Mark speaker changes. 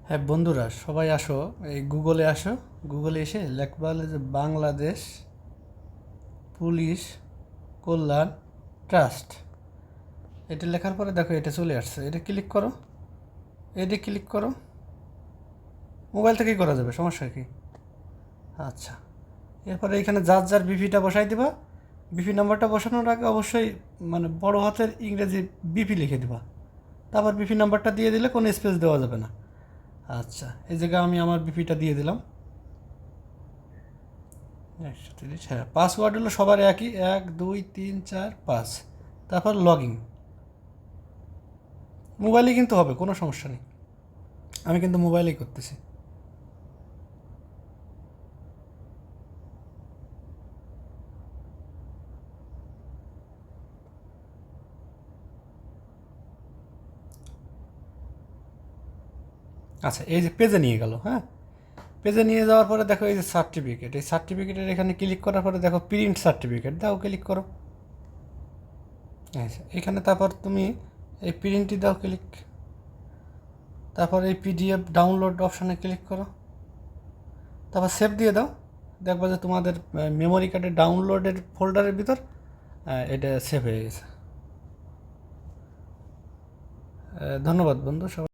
Speaker 1: হ্যাঁ বন্ধুরা, সবাই আসো, এই গুগলে আসো। গুগলে এসে লেখবা হলো যে বাংলাদেশ পুলিশ কল্যাণ ট্রাস্ট। এটা লেখার পরে দেখো এটা চলে আসছে, এটা ক্লিক করো। এটা ক্লিক করো, মোবাইল থেকেই করা যাবে, সমস্যা কি? আচ্ছা, এরপরে এখানে যার যার বিপিটা বসাই দিবা। বিপি নাম্বারটা বসানোর আগে অবশ্যই মানে বড় হাতের ইংরেজি বিপি লিখে দিবা। তারপর বিপি নাম্বারটা দিয়ে দিলে কোনো স্পেস দেওয়া যাবে না। আচ্ছা, এই জায়গায় আমি আমার বিপিটা দিয়ে দিলাম 130। হ্যাঁ, পাসওয়ার্ড হলো সবার একই, 1 2 3 4 5। তারপর লগ ইন। মোবাইলে কিন্তু হবে, কোনো সমস্যা নেই। আমি কিন্তু মোবাইলেই করতেছি। আচ্ছা, এই যে পেজে নিয়ে গেল। হ্যাঁ, পেজে নিয়ে যাওয়ার পরে দেখো এই যে সার্টিফিকেট, এই সার্টিফিকেটের এখানে ক্লিক করার পরে দেখো প্রিন্ট সার্টিফিকেট, দাও ক্লিক করো। আচ্ছা, এখানে তারপর তুমি এই প্রিন্টটি দাও ক্লিক। তারপর এই পিডিএফ ডাউনলোড অপশানে ক্লিক করো। তারপর সেভ দিয়ে দাও। দেখবা যে তোমাদের মেমোরি কার্ডের ডাউনলোডের ফোল্ডারের ভিতর এটা সেভ হয়ে গেছে। ধন্যবাদ বন্ধু সবাই।